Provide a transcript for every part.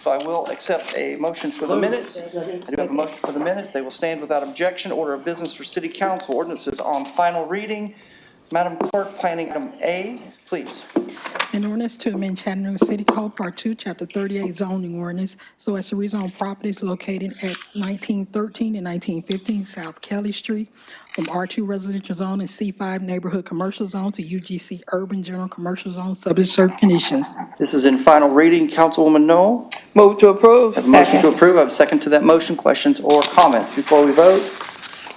So I will accept a motion for the minutes. I do have a motion for the minutes. They will stand without objection. Order of business for City Council. Ordinances on final reading. Madam Clerk, planning item A, please. An ordinance to amend Chattanooga City Code Part 2, Chapter 38 zoning ordinance so as to rezone properties located at 1913 and 1915 South Kelly Street from R2 residential zone and C5 neighborhood commercial zone to UGC urban general commercial zone subject to certain conditions. This is in final reading. Councilwoman Knoll. Move to approve. I have a motion to approve. I have a second to that motion. Questions or comments before we vote?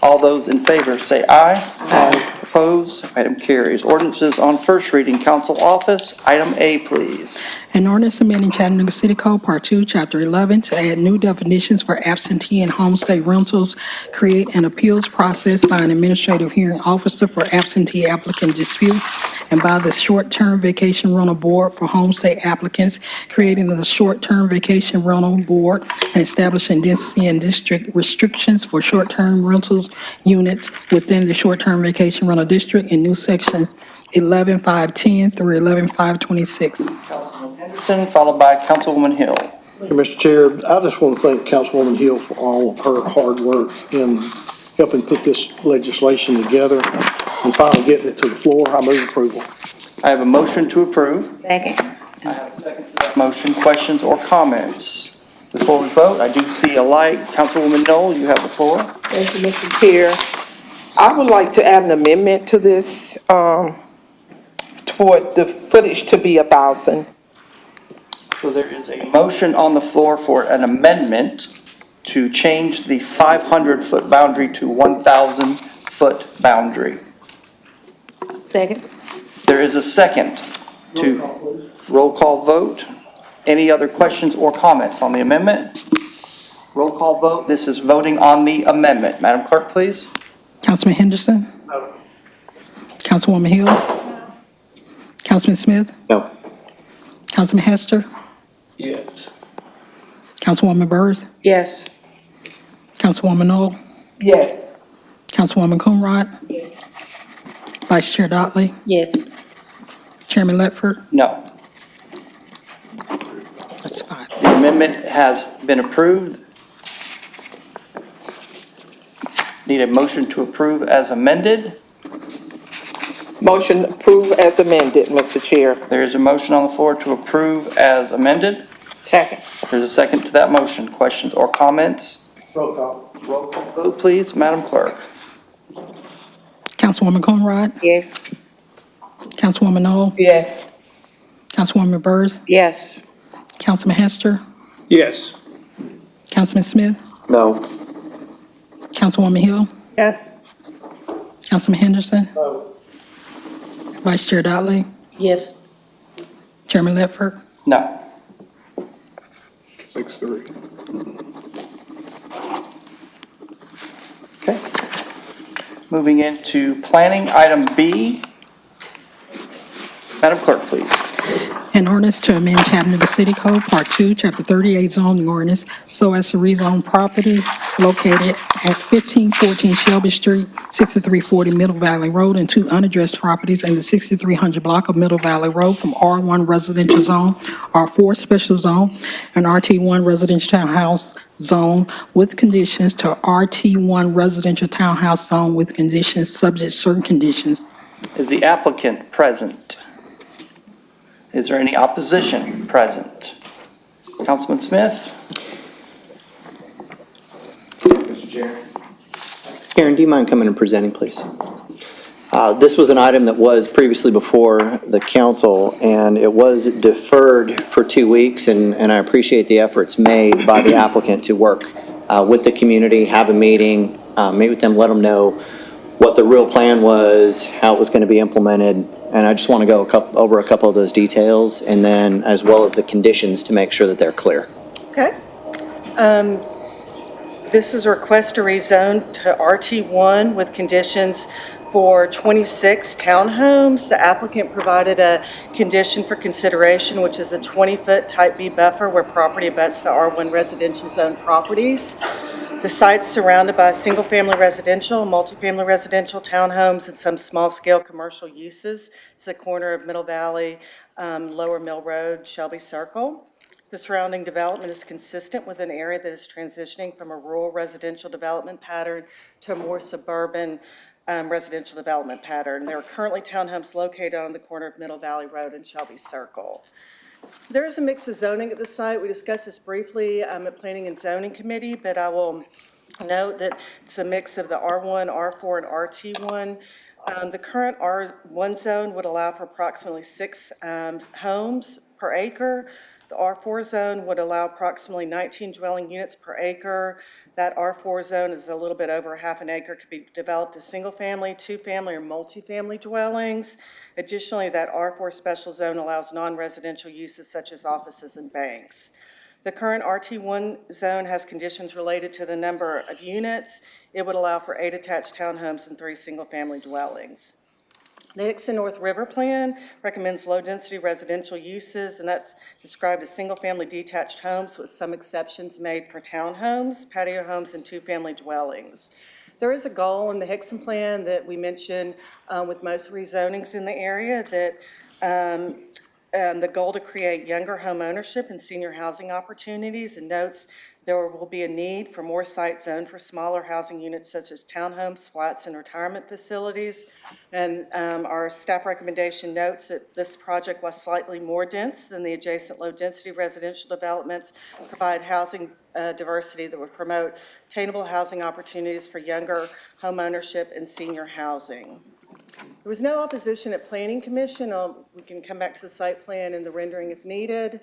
All those in favor say aye. Aye. Opposed? Item carries. Ordinances on first reading. Council office. Item A, please. An ordinance amending Chattanooga City Code Part 2, Chapter 11 to add new definitions for absentee and homestay rentals, create an appeals process by an administrative hearing officer for absentee applicant disputes, and by the short-term vacation rental board for homestay applicants, creating the short-term vacation rental board and establishing density and district restrictions for short-term rentals units within the short-term vacation rental district in new sections 11.510 through 11.526. Councilman Henderson, followed by Councilwoman Hill. Mr. Chair, I just want to thank Councilwoman Hill for all of her hard work in helping put this legislation together and finally getting it to the floor. I move approval. I have a motion to approve. Second. I have a second to that motion. Questions or comments? Before we vote, I do see a light. Councilwoman Knoll, you have the floor. Thank you, Mr. Chair. I would like to add an amendment to this, for the footage to be 1,000. So there is a motion on the floor for an amendment to change the 500-foot boundary to 1,000-foot boundary. Second. There is a second to roll call vote. Any other questions or comments on the amendment? Roll call vote. This is voting on the amendment. Madam Clerk, please. Councilman Henderson? No. Councilwoman Hill? No. Councilman Smith? No. Councilman Hester? Yes. Councilwoman Burrs? Yes. Councilwoman Knoll? Yes. Councilwoman Coonrod? Yes. Vice Chair Dotley? Yes. Chairman Ledford? No. That's fine. The amendment has been approved. Need a motion to approve as amended. Motion approved as amended, Mr. Chair. There is a motion on the floor to approve as amended. Second. There's a second to that motion. Questions or comments? Roll call. Roll call vote, please. Madam Clerk. Councilwoman Coonrod? Yes. Councilwoman Knoll? Yes. Councilwoman Burrs? Yes. Councilman Hester? Yes. Councilman Smith? No. Councilwoman Hill? Yes. Councilman Henderson? No. Vice Chair Dotley? Yes. Chairman Ledford? No. 6-3. Okay. Moving into planning, item B. Madam Clerk, please. An ordinance to amend Chattanooga City Code Part 2, Chapter 38 zoning ordinance so as to rezone properties located at 1514 Shelby Street, 6340 Middle Valley Road, and 2 unaddressed properties in the 6300 block of Middle Valley Road from R1 residential zone, R4 special zone, and RT1 residential townhouse zone with conditions to RT1 residential townhouse zone with conditions subject to certain conditions. Is the applicant present? Is there any opposition present? Councilman Smith? Mr. Chair. Aaron, do you mind coming and presenting, please? This was an item that was previously before the council, and it was deferred for 2 weeks, and I appreciate the efforts made by the applicant to work with the community, have a meeting, meet with them, let them know what the real plan was, how it was going to be implemented, and I just want to go over a couple of those details, and then as well as the conditions to make sure that they're clear. Okay. This is a request to rezone to RT1 with conditions for 26 townhomes. The applicant provided a condition for consideration, which is a 20-foot type B buffer where property abuts the R1 residential zone properties. The site's surrounded by single-family residential, multifamily residential, townhomes, and some small-scale commercial uses. It's the corner of Middle Valley, Lower Mill Road, Shelby Circle. The surrounding development is consistent with an area that is transitioning from a rural residential development pattern to a more suburban residential development pattern. There are currently townhomes located on the corner of Middle Valley Road and Shelby Circle. There is a mix of zoning at the site. We discussed this briefly at Planning and Zoning Committee, but I will note that it's a mix of the R1, R4, and RT1. The current R1 zone would allow for approximately 6 homes per acre. The R4 zone would allow approximately 19 dwelling units per acre. That R4 zone is a little bit over half an acre, could be developed as single-family, two-family, or multifamily dwellings. Additionally, that R4 special zone allows non-residential uses such as offices and banks. The current RT1 zone has conditions related to the number of units. It would allow for 8 attached townhomes and 3 single-family dwellings. The Hickson North River Plan recommends low-density residential uses, and that's described as single-family detached homes with some exceptions made for townhomes, patio homes, and two-family dwellings. There is a goal in the Hickson Plan that we mentioned with most rezonings in the area that the goal to create younger home ownership and senior housing opportunities, and notes there will be a need for more sites zoned for smaller housing units such as townhomes, flats, and retirement facilities. And our staff recommendation notes that this project, was slightly more dense than the adjacent low-density residential developments, provide housing diversity that would promote attainable housing opportunities for younger home ownership and senior housing. There was no opposition at Planning Commission. We can come back to the site plan and the rendering if needed.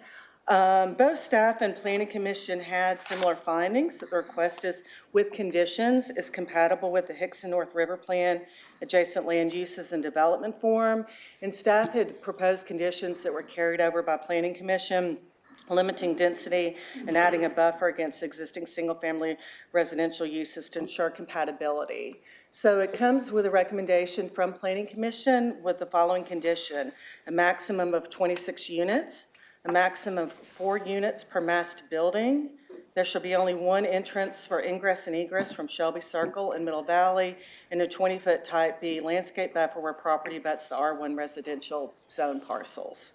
Both staff and Planning Commission had similar findings that the request is with conditions is compatible with the Hickson North River Plan, adjacent land uses and development form. And staff had proposed conditions that were carried over by Planning Commission, limiting density and adding a buffer against existing single-family residential uses to ensure compatibility. So it comes with a recommendation from Planning Commission with the following condition: a maximum of 26 units, a maximum of 4 units per massed building. There shall be only one entrance for ingress and egress from Shelby Circle and Middle Valley, and a 20-foot type B landscape buffer where property butts the R1 residential zone parcels.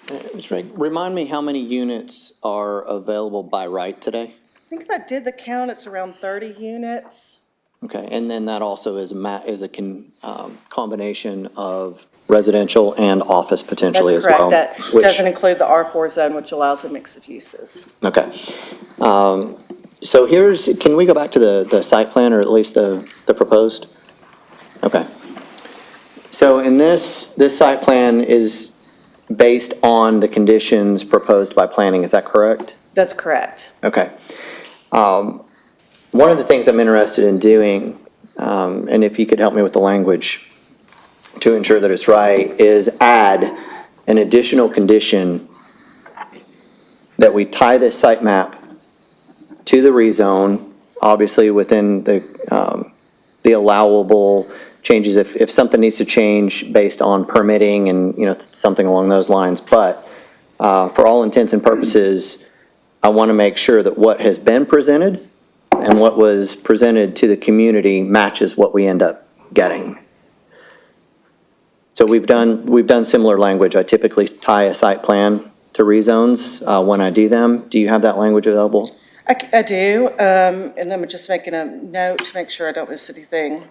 Mr. Rank, remind me how many units are available by right today? I think if I did the count, it's around 30 units. Okay, and then that also is a combination of residential and office potentially as well? That's correct. That doesn't include the R4 zone, which allows a mix of uses. Okay. So can we go back to the site plan, or at least the proposed? Okay. So in this site plan is based on the conditions proposed by planning, is that correct? That's correct. Okay. One of the things I'm interested in doing, and if you could help me with the language to ensure that it's right, is add an additional condition that we tie this site map to the rezone, obviously within the allowable changes if something needs to change based on permitting and something along those lines. But for all intents and purposes, I want to make sure that what has been presented and what was presented to the community matches what we end up getting. So we've done similar language. I typically tie a site plan to rezones when I do them. Do you have that language available? I do, and I'm just making a note to make sure I don't miss anything.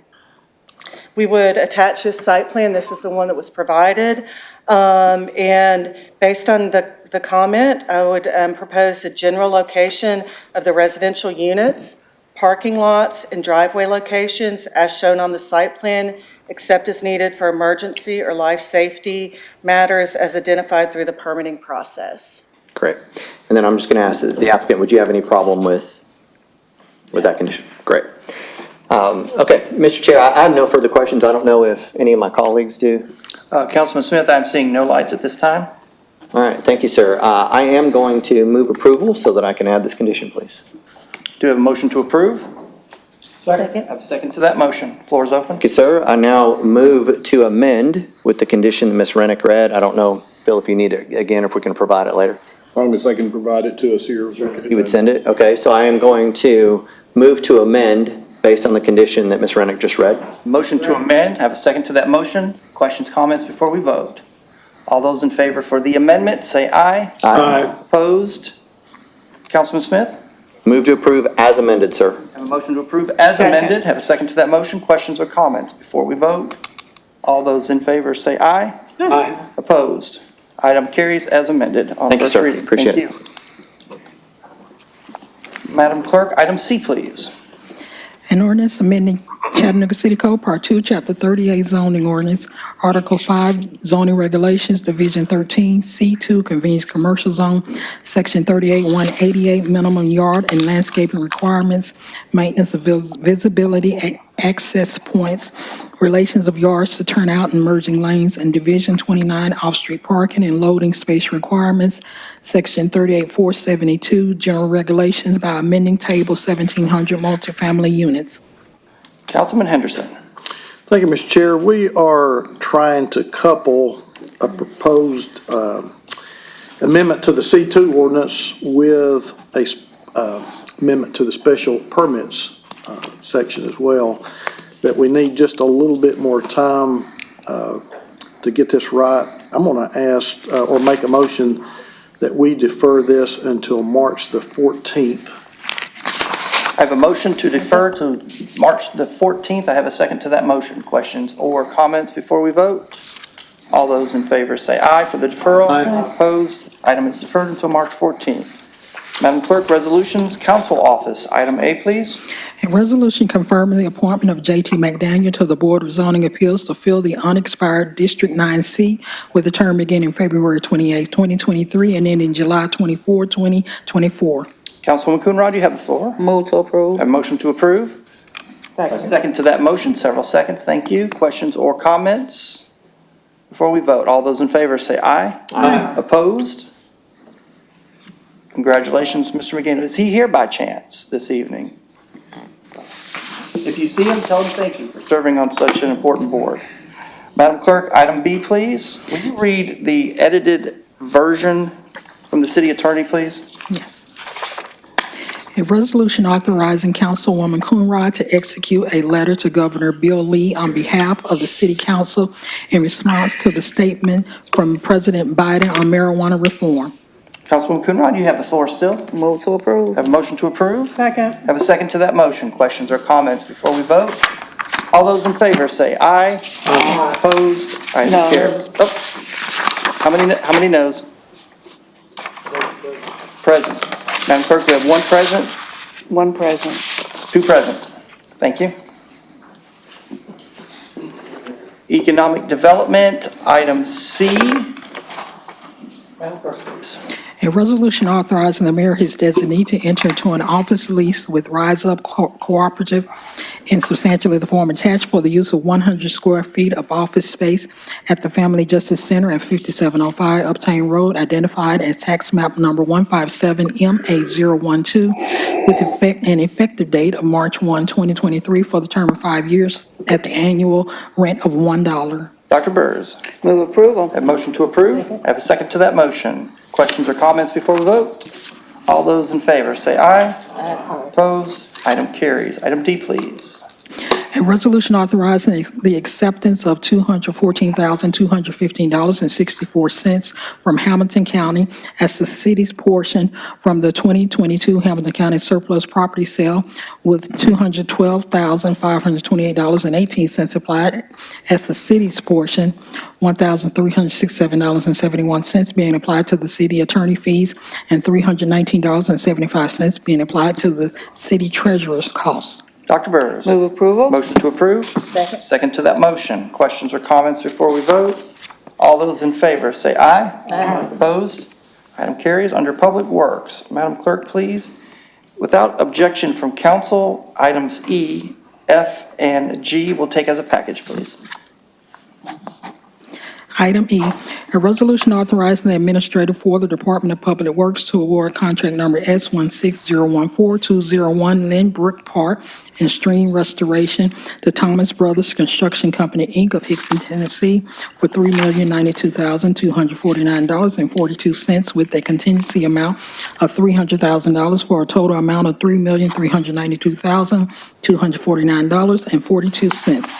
We would attach this site plan. This is the one that was provided. And based on the comment, I would propose the general location of the residential units, parking lots, and driveway locations as shown on the site plan, except as needed for emergency or life safety matters as identified through the permitting process. Great. And then I'm just going to ask the applicant, would you have any problem with that condition? Great. Okay, Mr. Chair, I have no further questions. I don't know if any of my colleagues do. Councilman Smith, I'm seeing no lights at this time. All right, thank you, sir. I am going to move approval so that I can add this condition, please. Do we have a motion to approve? Second. I have a second to that motion. Floor is open. Thank you, sir. I now move to amend with the condition that Ms. Rennick read. I don't know, Phil, if you need it again, or if we can provide it later. As long as they can provide it to us here. You would send it? Okay, so I am going to move to amend based on the condition that Ms. Rennick just read. Motion to amend. Have a second to that motion. Questions, comments before we vote? All those in favor for the amendment, say aye. Aye. Opposed? Councilman Smith? Move to approve as amended, sir. Have a motion to approve as amended. Have a second to that motion. Questions or comments before we vote? All those in favor say aye. Aye. Opposed? Item carries as amended on Thank you, first sir. reading. Appreciate Thank you. Madam Clerk, item C, please. An ordinance amending Chattanooga City Code, Part 2, Chapter 38 zoning ordinance, Article 5 zoning regulations, Division 13, C2 convenience commercial zone, Section 38-188 minimum yard and landscaping requirements, maintenance of visibility access points, relations of yards to turnout and merging lanes, and Division 29 off-street parking and loading space requirements, Section 38-472 general regulations by amending Table 1700 multifamily units. Councilman Henderson. Thank you, Mr. Chair. We are trying to couple a proposed amendment to the C2 ordinance with a amendment to the special permits section as well, that we need just a little bit more time to get this right. I'm going to ask or make a motion that we defer this until March the 14th. I have a motion to defer to March the 14th. I have a second to that motion. Questions or comments before we vote? All those in favor say aye for the deferral. Aye. Opposed? Item is deferred until March 14th. Madam Clerk, resolutions, council office. Item A, please. A resolution confirming the appointment of J.T. McDaniel to the Board of Zoning Appeals to fill the unexpired District 9 with a term beginning February 28, 2023 and ending July 24, 2024. Councilwoman Coonrod, you have the floor. Move to approve. A motion to approve. Second to that motion, several seconds. Thank you. Questions or comments before we vote? All those in favor say aye. Aye. Opposed? Congratulations, Mr. McGinn. Is he here by chance this evening? If you see him, tell him thank you for serving on such an important board. Madam Clerk, item B, please. Will you read the edited version from the city attorney, please? Yes. A resolution authorizing Councilwoman Coonrod to execute a letter to Governor Bill Lee on behalf of the City Council in response to the statement from President Biden on marijuana reform. Councilwoman Coonrod, you have the floor still. Move to approve. Have a motion to approve? Second. Have a second to that motion. Questions or comments before we vote? All those in favor say aye. Aye. Opposed? Item No. carried. Oh. How many noes? Present. Madam Clerk, we have one present, One present. two present. Thank you. Economic Development, item C. Madam Clerk, please. A resolution authorizing the mayor, his designee, to enter into an office lease with Rise Up Cooperative in substantially the form attached for the use of 100 square feet of office space at the Family Justice Center at 5705 Uptown Road, identified as tax map number 157MA012, with an effective date of March 1, 2023, for the term of 5 years at the annual rent of $1. Dr. Burrs. Move approval. Have a motion to approve? Have a second to that motion. Questions or comments before we vote? All those in favor say aye. Aye. Opposed? Item carries. Item D, please. A resolution authorizing the acceptance of $214,215.64 from Hamilton County as the city's portion from the 2022 Hamilton County surplus property sale, with $212,528.18 applied as the city's portion, $1,367.71 being applied to the city attorney fees, and $319.75 being applied to the city treasurer's costs. Dr. Burrs. Move approval. Motion to approve? Second. Second to that motion. Questions or comments before we vote? All those in favor say aye. Aye. Opposed? Item carries. Under Public Works, Madam Clerk, please. Without objection from council, items E, F, and G will take as a package, please. Item E, a resolution authorizing the administrator for the Department of Public Works to award contract number S16014-201 Lynbrook Park and Stream Restoration to Thomas Brothers Construction Company, Inc. of Hickson, Tennessee for $3,092,249.42 with a contingency amount of $300,000 for a total amount of $3,392,249.42.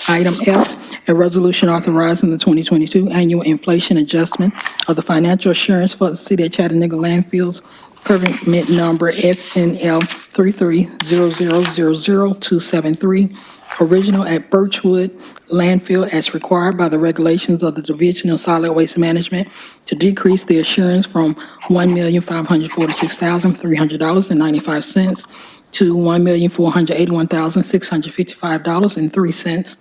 Item F, a resolution authorizing the 2022 annual inflation adjustment of the financial assurance for the City of Chattanooga landfills, permit number SNL 33000273, original at Birchwood landfill as required by the regulations of the Division of Solid Waste Management to decrease the assurance from $1,546,300.95 to $1,481,655.03.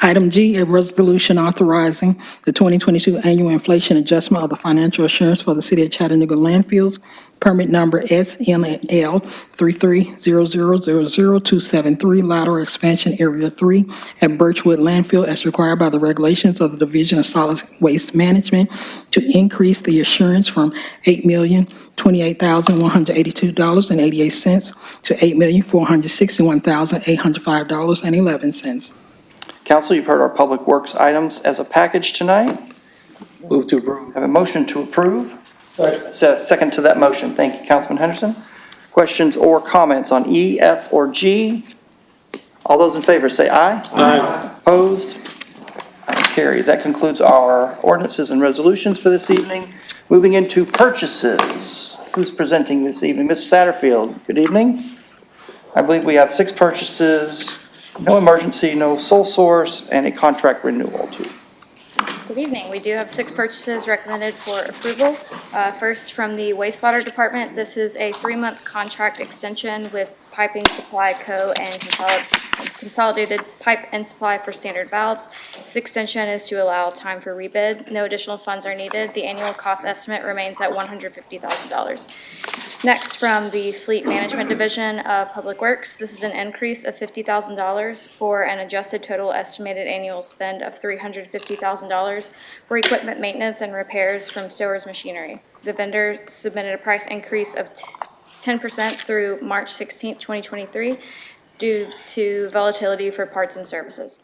Item G, a resolution authorizing the 2022 annual inflation adjustment of the financial assurance for the City of Chattanooga landfills, permit number SNL 33000273, lateral expansion area 3 at Birchwood landfill as required by the regulations of the Division of Solid Waste Management to increase the assurance from $8,028,182.88 to $8,461,805.11. Council, you've heard our Public Works items as a package tonight. Move to approve. Have a motion to approve. Second to that motion. Thank you, Councilman Henderson. Questions or comments on E, F, or G? All those in favor say aye. Aye. Opposed? Item carries. That concludes our ordinances and resolutions for this evening. Moving into purchases. Who's presenting this evening? Ms. Satterfield, good evening. I believe we have 6 purchases, no emergency, no sole source, and a contract renewal too. Good evening. We do have 6 purchases recommended for approval. First, from the wastewater department, this is a 3-month contract extension with Piping Supply Co. and Consolidated Pipe and Supply for standard valves. This extension is to allow time for rebid. No additional funds are needed. The annual cost estimate remains at $150,000. Next, from the Fleet Management Division of Public Works, this is an increase of $50,000 for an adjusted total estimated annual spend of $350,000 for equipment maintenance and repairs from Stowers Machinery. The vendor submitted a price increase of 10% through March 16, 2023, due to volatility for parts and services.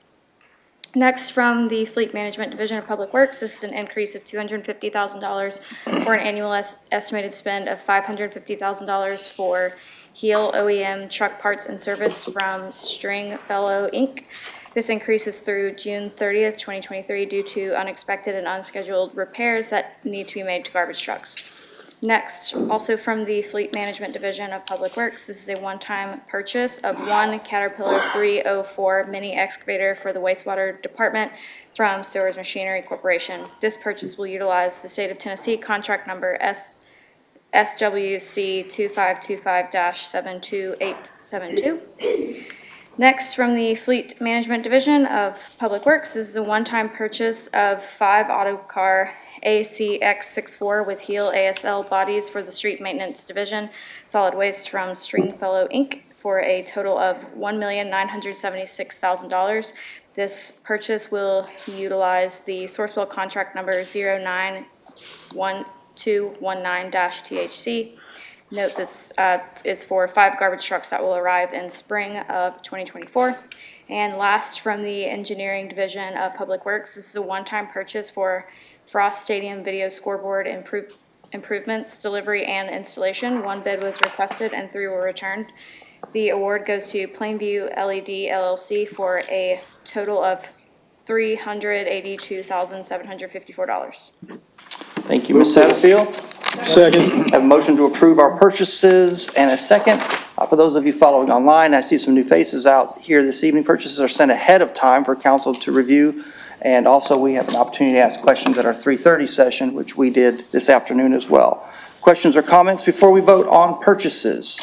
Next, from the Fleet Management Division of Public Works, this is an increase of $250,000 for an annual estimated spend of $550,000 for Heel OEM truck parts and service from Stringfellow Inc. This increase is through June 30th, 2023, due to unexpected and unscheduled repairs that need to be made to garbage trucks. Next, also from the Fleet Management Division of Public Works, this is a one-time purchase of one Caterpillar 304 mini excavator for the wastewater department from Stowers Machinery Corporation. This purchase will utilize the state of Tennessee contract number SWC 2525-72872. Next, from the Fleet Management Division of Public Works, this is a one-time purchase of 5 Autocar ACX64 with Heel ASL bodies for the Street Maintenance Division, solid waste from Stringfellow Inc. for a total of $1,976,000. This purchase will utilize the Sourcewell contract number 091219-THC. Note this is for 5 garbage trucks that will arrive in spring of 2024. And last, from the Engineering Division of Public Works, this is a one-time purchase for Frost Stadium video scoreboard improvements, delivery, and installation. 1 bid was requested and 3 were returned. The award goes to Plainview LED LLC for a total of $382,754. Thank you, Ms. Satterfield. Second. Have a motion to approve our purchases and a second. For those of you following online, I see some new faces out here this evening. Purchases are sent ahead of time for council to review. And also, we have an opportunity to ask questions at our 3:30 session, which we did this afternoon as well. Questions or comments before we vote on purchases?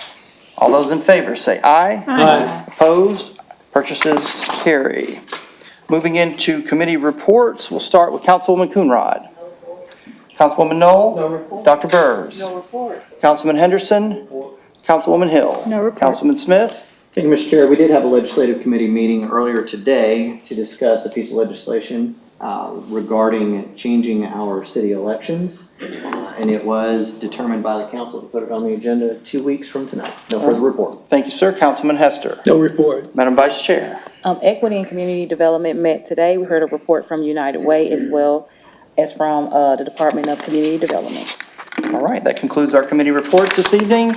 All those in favor say aye. Aye. Opposed? Purchases carry. Moving into committee reports, we'll start with Councilwoman Coonrod. Councilwoman Knoll? No report. Dr. Burrs? No report. Councilman Henderson? Councilwoman Hill? No report. Councilman Smith? Thank you, Mr. Chair. We did have a legislative committee meeting earlier today to discuss a piece of legislation regarding changing our city elections. And it was determined by the council to put it on the agenda 2 weeks from tonight. No further report. Thank you, sir. Councilman Hester? No report. Madam Vice Chair? Equity and Community Development met today. We heard a report from United Way as well as from the Department of Community Development. All right, that concludes our committee reports this evening.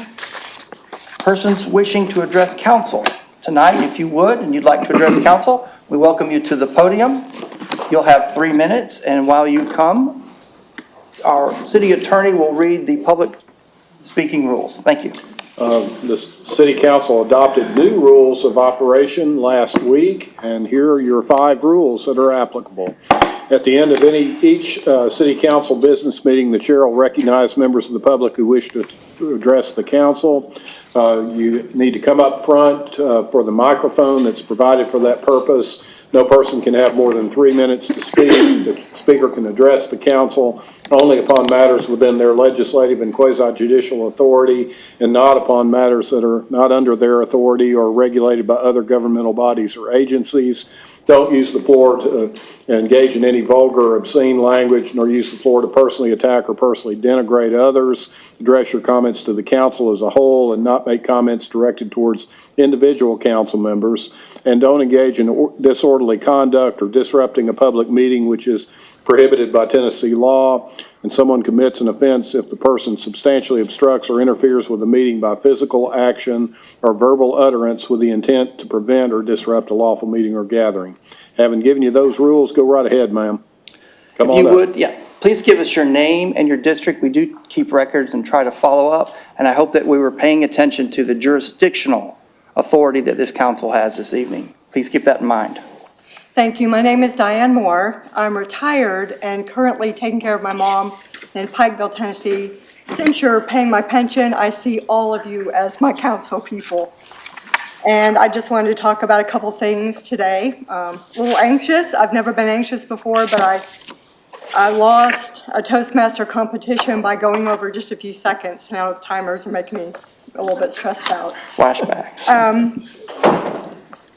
Persons wishing to address council tonight, if you would, and you'd like to address council, We welcome you to the podium. You'll have 3 minutes, and while you come, our city attorney will read the public speaking rules. Thank you. The city council adopted new rules of operation last week, and here are your 5 rules that are applicable. At the end of each city council business meeting, the chair will recognize members of the public who wish to address the council. You need to come up front for the microphone that's provided for that purpose. No person can have more than 3 minutes to speak. The speaker can address the council only upon matters within their legislative and quasi-judicial authority, and not upon matters that are not under their authority or regulated by other governmental bodies or agencies. Don't use the floor to engage in any vulgar or obscene language, nor use the floor to personally attack or personally denigrate others. Address your comments to the council as a whole and not make comments directed towards individual council members. And don't engage in disorderly conduct or disrupting a public meeting, which is prohibited by Tennessee law. And someone commits an offense if the person substantially obstructs or interferes with the meeting by physical action or verbal utterance with the intent to prevent or disrupt a lawful meeting or gathering. Having given you those rules, go right ahead, ma'am. Come on up. If you would, yeah, please give us your name and your district. We do keep records and try to follow up, and I hope that we were paying attention to the jurisdictional authority that this council has this evening. Please keep that in mind. Thank you. My name is Diane Moore. I'm retired and currently taking care of my mom in Pikeville, Tennessee. Since you're paying my pension, I see all of you as my council people. And I just wanted to talk about a couple things today. A little anxious. I've never been anxious before, but I lost a Toastmaster competition by going over just a few seconds. Now timers are making me a little bit stressed out. Flashbacks.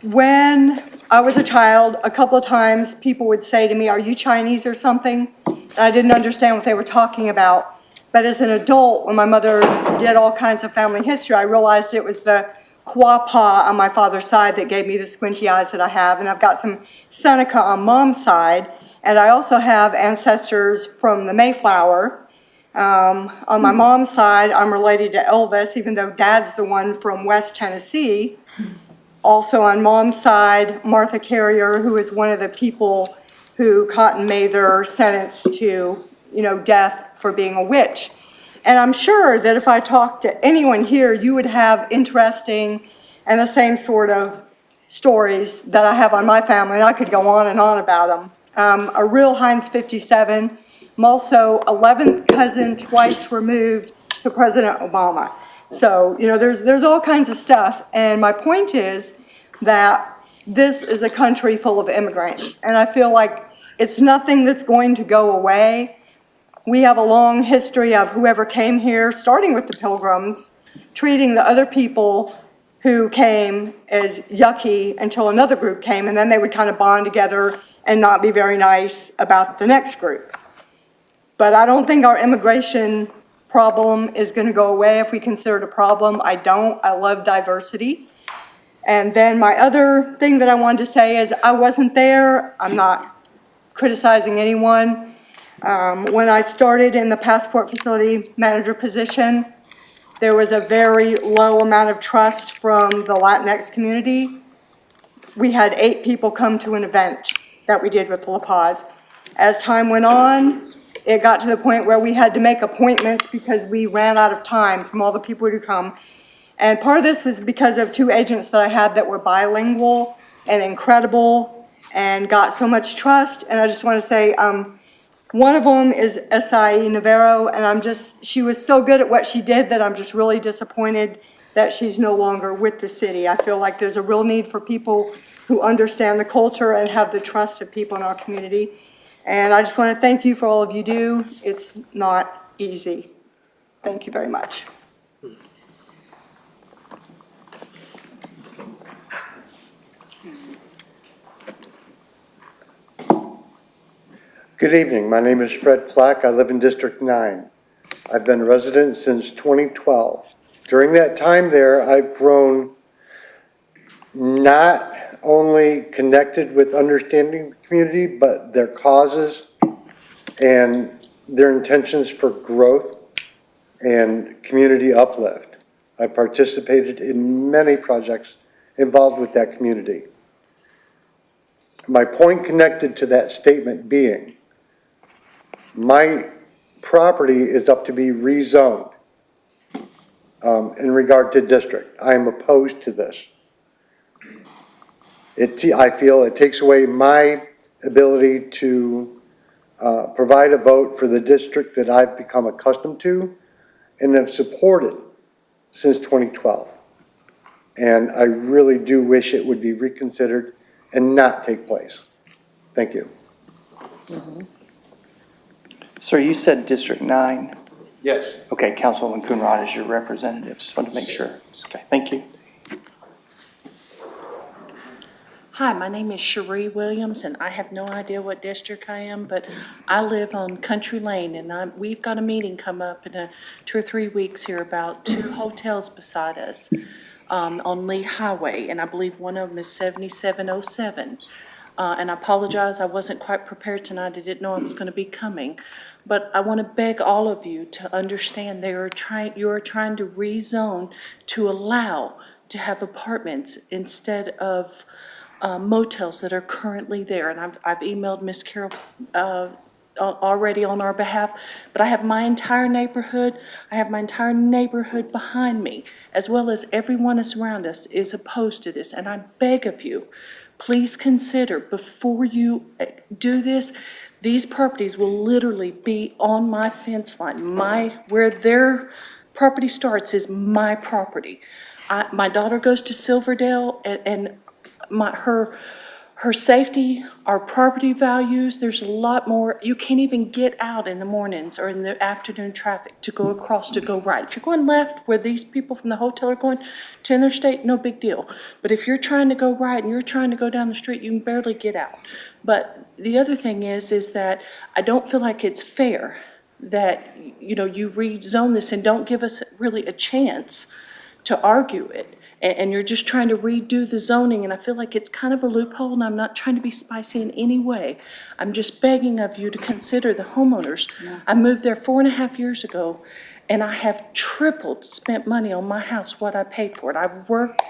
When I was a child, a couple of times people would say to me, "Are you Chinese or something?" And I didn't understand what they were talking about. But as an adult, when my mother did all kinds of family history, I realized it was the Quapaw on my father's side that gave me the squinty eyes that I have. And I've got some Seneca on mom's side. And I also have ancestors from the Mayflower. On my mom's side, I'm related to Elvis, even though dad's the one from West Tennessee. Also on mom's side, Martha Carrier, who is one of the people who Cotton Mather sentenced to, death for being a witch. And I'm sure that if I talked to anyone here, you would have interesting and the same sort of stories that I have on my family, and I could go on and on about them. A real Heinz 57. I'm also 11th cousin, twice removed to President Obama. So, there's all kinds of stuff. And my point is that this is a country full of immigrants. And I feel like it's nothing that's going to go away. We have a long history of whoever came here, starting with the Pilgrims, treating the other people who came as yucky until another group came, and then they would kind of bond together and not be very nice about the next group. But I don't think our immigration problem is going to go away if we consider it a problem. I don't. I love diversity. And then my other thing that I wanted to say is I wasn't there. I'm not criticizing anyone. When I started in the passport facility manager position, there was a very low amount of trust from the Latinx community. We had 8 people come to an event that we did with La Paz. As time went on, it got to the point where we had to make appointments because we ran out of time from all the people who come. And part of this was because of 2 agents that I had that were bilingual and incredible and got so much trust. And I just want to say, one of them is Esai Navarro, and she was so good at what she did that I'm just really disappointed that she's no longer with the city. I feel like there's a real need for people who understand the culture and have the trust of people in our community. And I just want to thank you for all of you do. It's not easy. Thank you very much. Good evening. My name is Fred Flack. I live in District 9. I've been a resident since 2012. During that time there, I've grown not only connected with understanding the community, but their causes and their intentions for growth and community uplift. I participated in many projects involved with that community. My point connected to that statement being, my property is up to be rezoned in regard to district. I am opposed to this. I feel it takes away my ability to provide a vote for the district that I've become accustomed to and have supported since 2012. And I really do wish it would be reconsidered and not take place. Thank you. Sir, you said District 9. Yes. Okay, Councilwoman Coonrod is your representative. Just wanted to make sure. Okay, thank you. Hi, my name is Cherie Williams, and I have no idea what district I am, but I live on Country Lane, and we've got a meeting come up in 2 or 3 weeks here about 2 hotels beside us on Lee Highway, and I believe one of them is 7707. And I apologize, I wasn't quite prepared tonight. I didn't know I was going to be coming. But I want to beg all of you to understand you are trying to rezone to allow to have apartments instead of motels that are currently there. And I've emailed Ms. Carroll already on our behalf, but I have my entire neighborhood behind me, as well as everyone around us is opposed to this. And I beg of you, please consider before you do this, these properties will literally be on my fence line. Where their property starts is my property. My daughter goes to Silverdale, and her safety, our property values, there's a lot more. You can't even get out in the mornings or in the afternoon traffic to go across, to go right. If you're going left where these people from the hotel are going to interstate, no big deal. But if you're trying to go right and you're trying to go down the street, you can barely get out. But the other thing is that I don't feel like it's fair that, you rezone this and don't give us really a chance to argue it. And you're just trying to redo the zoning, and I feel like it's kind of a loophole, and I'm not trying to be spicy in any way. I'm just begging of you to consider the homeowners. I moved there 4.5 years ago, and I have spent money on my house, what I paid for it. I've worked,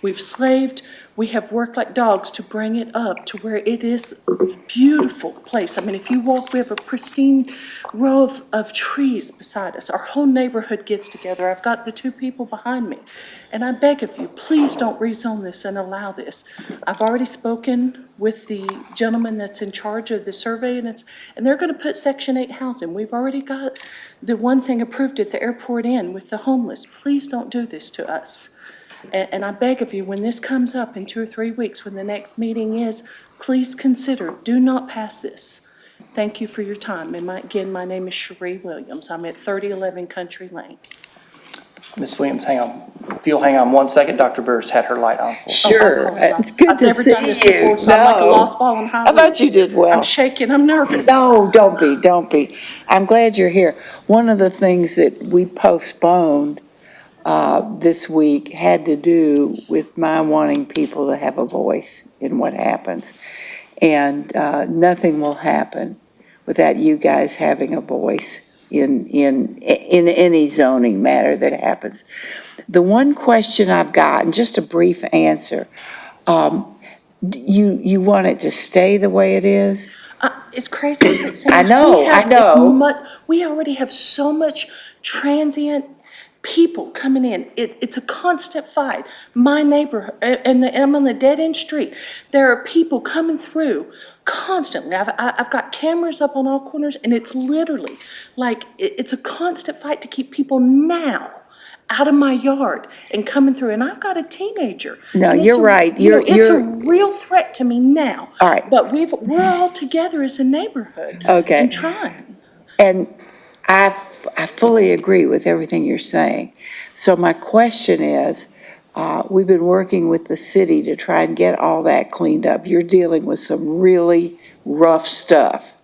we've slaved, we have worked like dogs to bring it up to where it is a beautiful place. I mean, if you walk, we have a pristine row of trees beside us. Our whole neighborhood gets together. I've got the 2 people behind me. And I beg of you, please don't rezone this and allow this. I've already spoken with the gentleman that's in charge of the survey, and they're going to put Section 8 housing. We've already got the one thing approved at the airport inn with the homeless. Please don't do this to us. And I beg of you, when this comes up in 2 or 3 weeks, when the next meeting is, please consider, do not pass this. Thank you for your time. And my name is Cherie Williams. I'm at 3011 Country Lane. Ms. Williams, hang on. If you'll hang on 1 second, Dr. Burris had her light on. Sure, it's good to see I've never done this you. before, so I'm like a lost ball in I thought you did well. I'm shaking, I'm nervous. No, don't be. I'm glad you're here. One of the things that we postponed this week had to do with my wanting people to have a voice in what happens. And nothing will happen without you guys having a voice in any zoning matter that happens. The one question I've got, and just a brief answer, you want it to stay the way it is? It's crazy as it sounds. I know. We already have so much transient people coming in. It's a constant fight. My neighborhood, and I'm on the dead-end street. There are people coming through constantly. I've got cameras up on all corners, and it's literally like it's a constant fight to keep people now out of my yard and coming through. And I've got a teenager. No, you're right. It's a real threat to me now. All right. But we're all together as a neighborhood. Okay. And trying. And I fully agree with everything you're saying. So my question is, we've been working with the city to try and get all that cleaned up. You're dealing with some really rough stuff.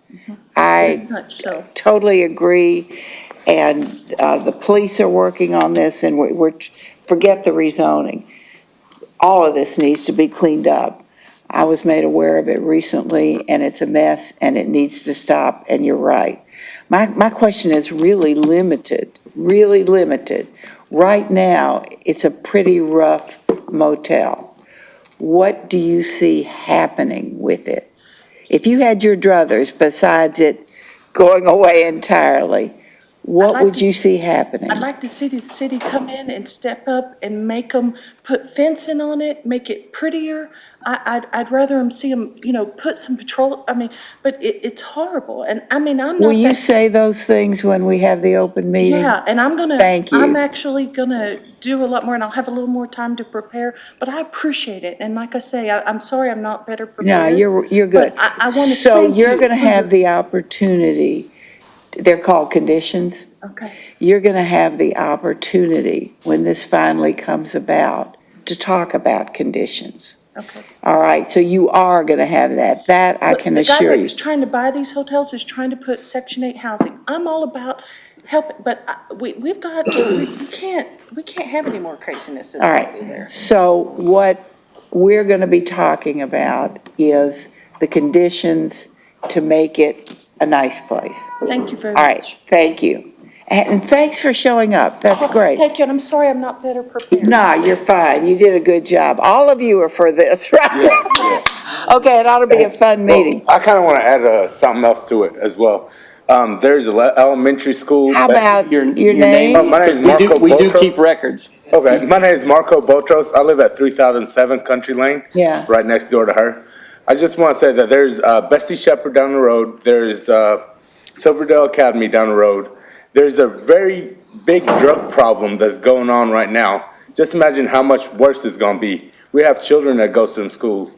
Very much so. Totally agree. And the police are working on this, and forget the rezoning. All of this needs to be cleaned up. I was made aware of it recently, and it's a mess, and it needs to stop, and you're right. My question is really limited. Right now, it's a pretty rough motel. what do you see happening with it? If you had your druthers, besides it going away entirely, what like would to you s- see happening? I'd like to see the city come in and step up and make them put fencing on it, make it prettier. I'd rather them see them, put some patrol, but it's horrible. And I'm Will not you that. say those things when we have the open meeting? Yeah, and Thank you. I'm actually gonna do a lot more and I'll have a little more time to prepare, but I appreciate it. And like I say, I'm sorry I'm not better No, prepared. you're good. But I want to So thank you're you going to for have your, the opportunity, they're called conditions. okay, You're going to have the opportunity, when this finally comes about, to talk about conditions. okay. All right, so you are going to have that. That I Look, can the guy assure you. that's trying to buy these hotels is trying to put Section 8 housing. I'm all about helping, but we can't have any more craziness that's All already right, there. so what we're going to be talking about is the conditions to make it a nice place. Thank you very All right, much. thank you. And thanks for showing up, that's great. Thank you, and I'm sorry I'm not better prepared. Nah, you're fine, you did a good job. All of you are for this, right? Okay, it ought to be a fun meeting. I kind of want to add something else to it as well. There's an elementary school. How about your Oh, name? my name is We do, Marco we do Botros. keep records. Okay, my name is Marco Botros. I live at 3007 Country Lane. Yeah. Right next door to her. I just want to say that there's Bessie Shepherd down the road. There's Silverdale Academy down the road. There's a very big drug problem that's going on right now. Just imagine how much worse it's going to be. We have children that go to them schools.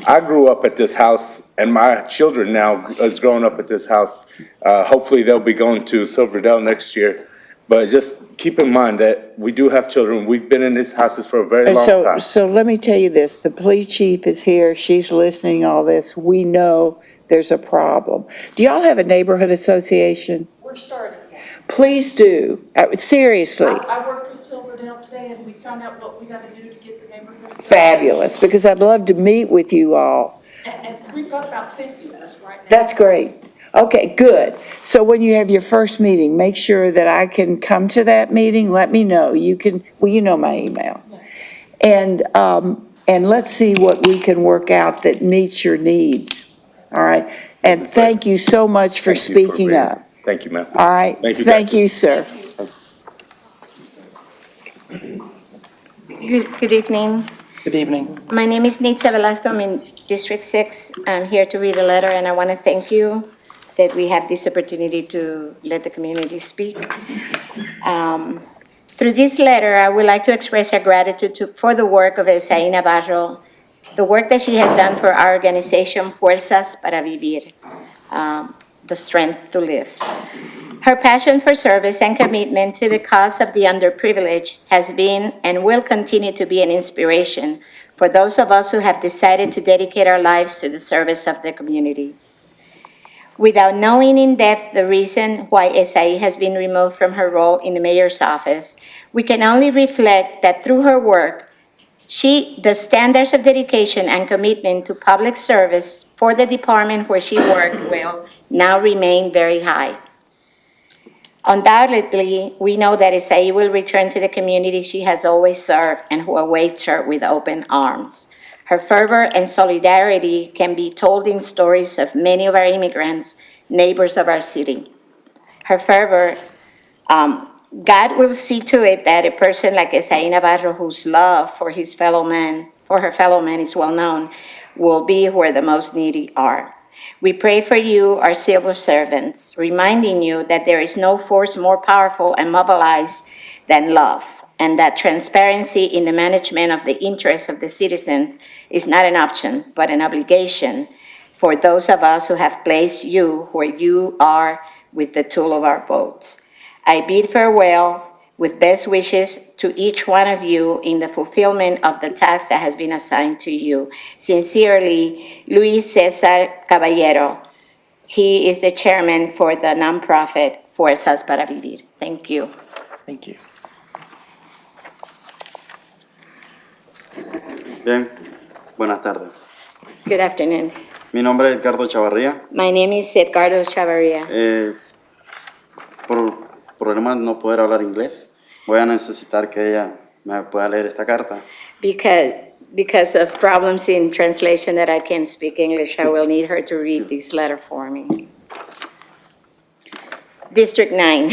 I grew up at this house, and my children now is growing up at this house. Hopefully, they'll be going to Silverdale next year. But just keep in mind that we do have children. We've been in these houses for a very long time. So let me tell you this, the police chief is here, she's listening to all this, we know there's a problem. Do y'all have a neighborhood association? We're starting. Please do, seriously. I worked with Silverdale today and we found out what we got to do to get the neighborhood. Fabulous, because I'd love to meet with you all. And we've got about 50 of us right now. That's great. Okay, good. So when you have your first meeting, make sure that I can come to that meeting. Let me know. You can, well, you know my email. And let's see what we can work out that meets your needs. All right? And thank you so much for Thank you for speaking being- up. Thank you, ma'am. All right? Thank you, Thank guys. you, sir. Good evening. Good evening. My name is Nitza Velasco. I'm in District 6. I'm here to read a letter, and I want to thank you that we have this opportunity to let the community speak. Through this letter, I would like to express our gratitude for the work of Esaí Navarro, the work that she has done for our organization, Fuerzas para Vivir, the strength to live. Her passion for service and commitment to the cause of the underprivileged has been and will continue to be an inspiration for those of us who have decided to dedicate our lives to the service of the community. Without knowing in depth the reason why Esaí has been removed from her role in the mayor's office, we can only reflect that through her work, the standards of dedication and commitment to public service for the department where she worked will now remain very high. Undoubtedly, we know that Esaí will return to the community she has always served and who awaits her with open arms. Her fervor and solidarity can be told in stories of many of our immigrants, neighbors of our city. Her fervor, God will see to it that a person like Esaí Navarro, whose love for her fellow man is well known, will be where the most needy are. We pray for you, our civil servants, reminding you that there is no force more powerful and mobilized than love, and that transparency in the management of the interests of the citizens is not an option, but an obligation for those of us who have placed you where you are with the tool of our votes. I bid farewell with best wishes to each one of you in the fulfillment of the task that has been assigned to you. Sincerely, Luis Cesar Caballero. He is the chairman for the nonprofit Fuerzas para Vivir. Thank you. Thank you. Bien, buenas tardes. Good afternoon. Mi nombre es Edgardo Chavarría. My name is Edgardo Chavarria. Por problemas de no poder hablar inglés, voy a necesitar que ella me pueda leer esta carta. Because because of problems in translation that I can't speak English, I will need her to read this letter for me. District 9.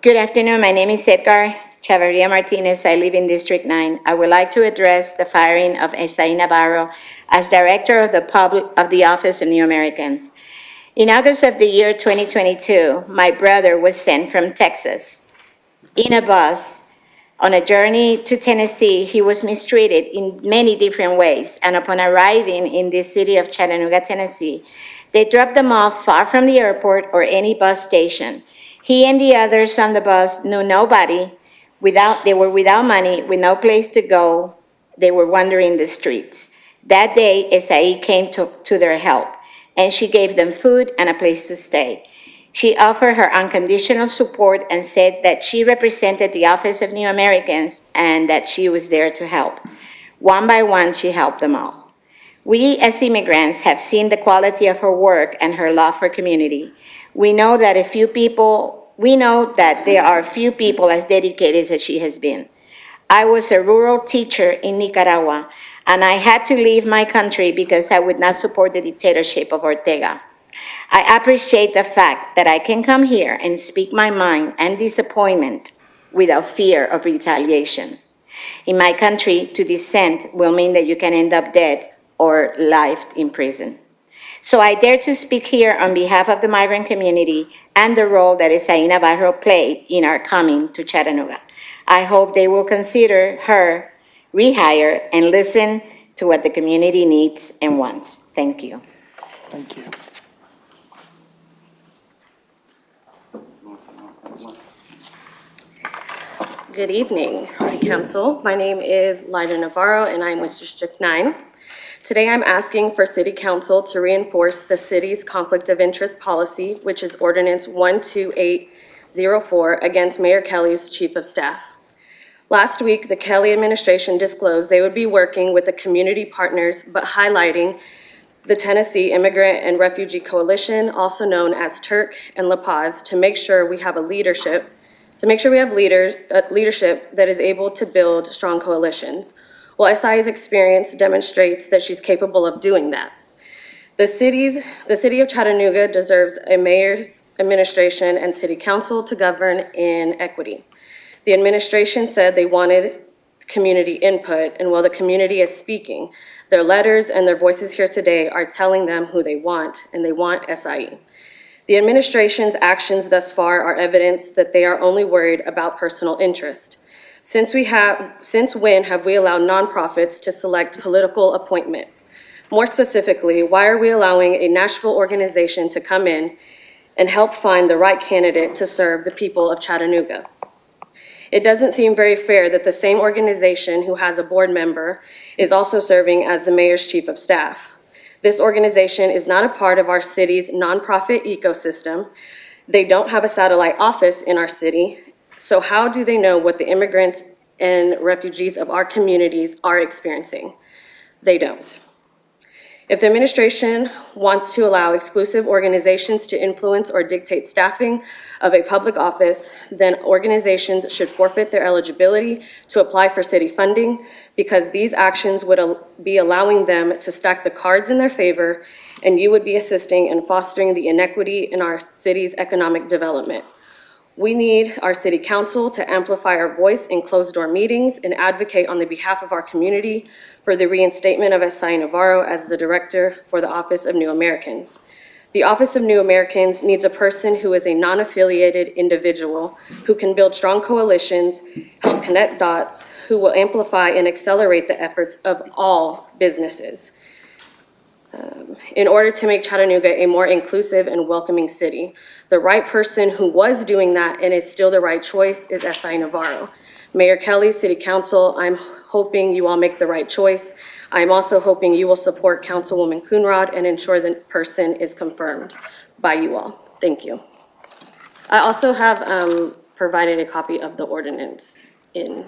Good afternoon, my name is Edgar Chavarria Martinez. I live in District 9. I would like to address the firing of Esai Navarro as Director of the Office of New Americans. In August of the year 2022, my brother was sent from Texas in a bus. On a journey to Tennessee, he was mistreated in many different ways, and upon arriving in the city of Chattanooga, Tennessee, they dropped them off far from the airport or any bus station. He and the others on the bus knew nobody. They were without money, with no place to go. They were wandering the streets. That day, Esai came to their help, and she gave them food and a place to stay. She offered her unconditional support and said that she represented the Office of New Americans and that she was there to help. One by one, she helped them all. We as immigrants have seen the quality of her work and her love for community. We know that there are few people as dedicated as she has been. I was a rural teacher in Nicaragua, and I had to leave my country because I would not support the dictatorship of Ortega. I appreciate the fact that I can come here and speak my mind and disappointment without fear of retaliation. In my country, to dissent will mean that you can end up dead or life in prison. So I dare to speak here on behalf of the migrant community and the role that Esai Navarro played in our coming to Chattanooga. I hope they will consider her rehire and listen to what the community needs and wants. Thank you. Thank you. Good evening, City Council. My name is Lida Navarro, and I'm with District 9. Today, I'm asking for City Council to reinforce the city's conflict of interest policy, which is Ordinance 12804, against Mayor Kelly's Chief of Staff. Last week, the Kelly administration disclosed they would be working with the community partners, but highlighting the Tennessee Immigrant and Refugee Coalition, also known as Turk and La Paz, to make sure we have leadership that is able to build strong coalitions. Well, SI's experience demonstrates that she's capable of doing that. The city of Chattanooga deserves a mayor's administration and city council to govern in equity. The administration said they wanted community input, and while the community is speaking, their letters and their voices here today are telling them who they want, and they want SIE. The administration's actions thus far are evidence that they are only worried about personal interest. Since when have we allowed nonprofits to select political appointment? More specifically, why are we allowing a Nashville organization to come in and help find the right candidate to serve the people of Chattanooga? It doesn't seem very fair that the same organization who has a board member is also serving as the mayor's chief of staff. This organization is not a part of our city's nonprofit ecosystem. They don't have a satellite office in our city. So how do they know what the immigrants and refugees of our communities are experiencing? They don't. If the administration wants to allow exclusive organizations to influence or dictate staffing of a public office, then organizations should forfeit their eligibility to apply for city funding, because these actions would be allowing them to stack the cards in their favor, and you would be assisting and fostering the inequity in our city's economic development. We need our city council to amplify our voice in closed-door meetings and advocate on the behalf of our community for the reinstatement of Esai Navarro as the director for the Office of New Americans. The Office of New Americans needs a person who is a non-affiliated individual who can build strong coalitions, help connect dots, who will amplify and accelerate the efforts of all businesses in order to make Chattanooga a more inclusive and welcoming city. The right person who was doing that and is still the right choice is Esai Navarro. Mayor Kelly, City Council, I'm hoping you all make the right choice. I'm also hoping you will support Councilwoman Coonrod and ensure the person is confirmed by you all. Thank you. I also have provided a copy of the ordinance in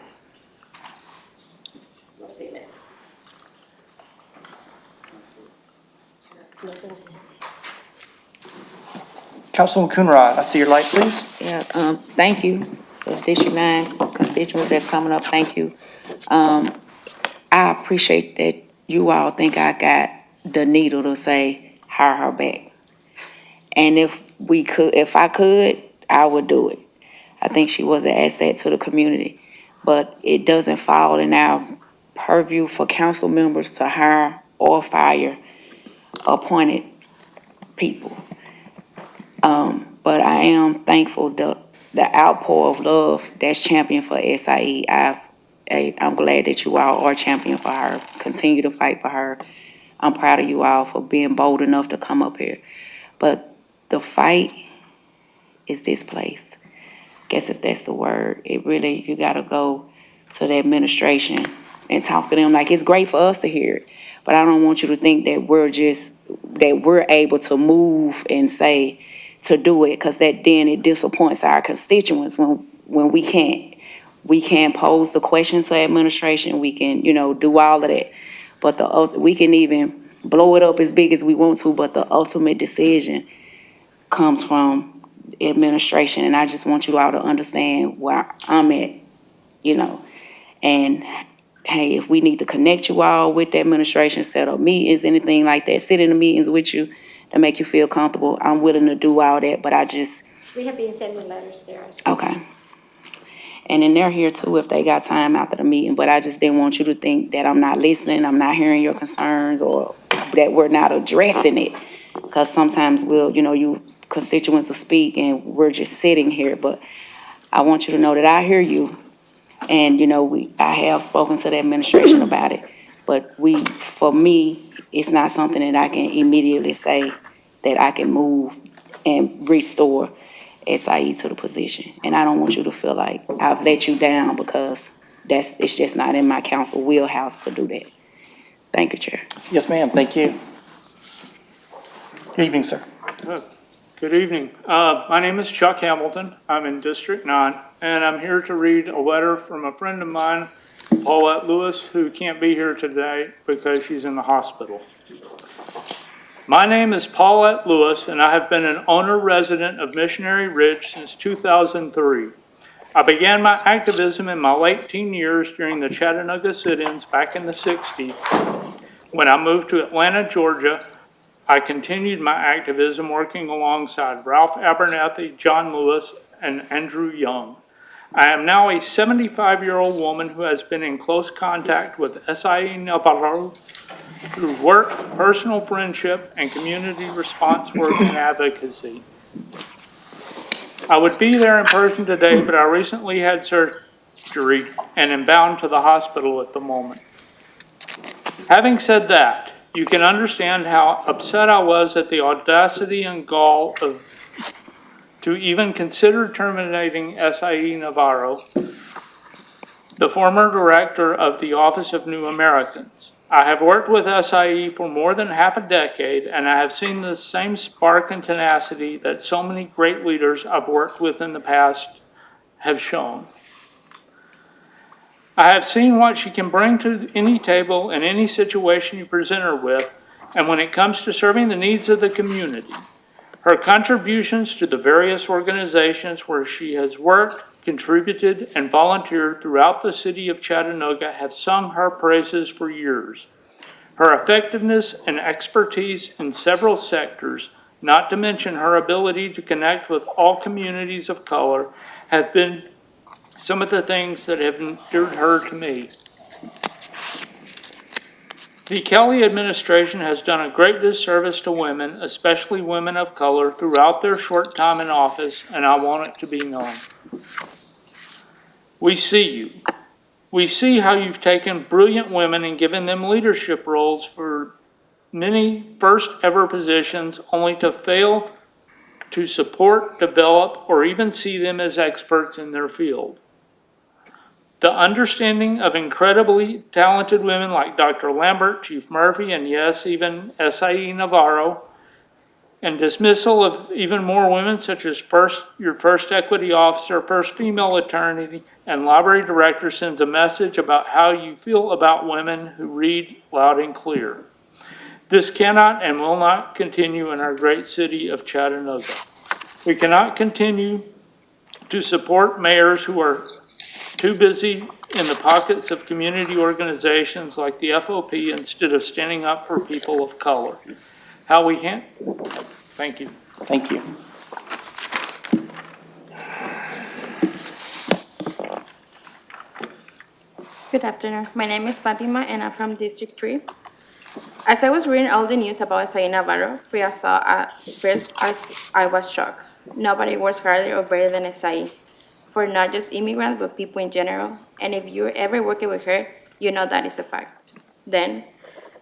the statement. Councilwoman Coonrod, I see your light, please. Yeah, thank you. So District 9 constituents that's coming up, thank you. I appreciate that you all think I got the needle to say, hire her back. And if I could, I would do it. I think she was an asset to the community, but it doesn't fall in our purview for council members to hire or fire appointed people. But I am thankful the outpour of love that's championed for SIE. I'm glad that you all are champion for her. Continue to fight for her. I'm proud of you all for being bold enough to come up here. But the fight is displaced. Guess if that's the word, you gotta go to the administration and talk to them. Like, it's great for us to hear it, but I don't want you to think that we're able to move and say to do it, because then it disappoints our constituents when we can't pose the question to administration. We can, do all of that, but we can even blow it up as big as we want to, but the ultimate decision comes from administration. And I just want you all to understand where I'm at, and hey, if we need to connect you all with the administration, set up meetings, anything like that, sit in the meetings with you to make you feel comfortable, I'm willing to do all that, but We have been sending letters there. okay. And then they're here too if they got time after the meeting, but I just didn't want you to think that I'm not listening, I'm not hearing your concerns, or that we're not addressing it. Because sometimes you constituents will speak and we're just sitting here, but I want you to know that I hear you. And, I have spoken to the administration about it, but for me, it's not something that I can immediately say that I can move and restore SIE to the position. And I don't want you to feel like I've let you down, because it's just not in my council wheelhouse to do that. Thank you, Chair. Yes, ma'am, thank you. Good evening, sir. Good evening. My name is Chuck Hamilton. I'm in District 9, and I'm here to read a letter from a friend of mine, Paulette Lewis, who can't be here today because she's in the hospital. My name is Paulette Lewis, and I have been an owner-resident of Missionary Ridge since 2003. I began my activism in my late teen years during the Chattanooga sit-ins back in the 60s. When I moved to Atlanta, Georgia, I continued my activism working alongside Ralph Abernathy, John Lewis, and Andrew Young. I am now a 75-year-old woman who has been in close contact with SIE Navarro through work, personal friendship, and community response work and advocacy. I would be there in person today, but I recently had surgery and am bound to the hospital at the moment. Having said that, you can understand how upset I was at the audacity and gall to even consider terminating SIE Navarro, the former director of the Office of New Americans. I have worked with SIE for more than half a decade, and I have seen the same spark and tenacity that so many great leaders I've worked with in the past have shown. I have seen what she can bring to any table in any situation you present her with, and when it comes to serving the needs of the community. Her contributions to the various organizations where she has worked, contributed, and volunteered throughout the city of Chattanooga have sung her praises for years. Her effectiveness and expertise in several sectors, not to mention her ability to connect with all communities of color, have been some of the things that have endeared her to me. The Kelly administration has done a great disservice to women, especially women of color, throughout their short time in office, and I want it to be known. We see you. We see how you've taken brilliant women and given them leadership roles for many first ever positions, only to fail to support, develop, or even see them as experts in their field. The understanding of incredibly talented women like Dr. Lambert, Chief Murphy, and yes, even SIE Navarro, and dismissal of even more women such as your first equity officer, first female attorney, and library director sends a message about how you feel about women who read loud and clear. This cannot and will not continue in our great city of Chattanooga. We cannot continue to support mayors who are too busy in the pockets of community organizations like the FOP instead of standing up for people of color. Thank you. Thank you. Good afternoon. My name is Fatima and I'm from District 3. As I was reading all the news about Esai Navarro, first I was shocked. Nobody works harder or better than Esai, for not just immigrants, but people in general. And if you're ever working with her, you know that is a fact. Then,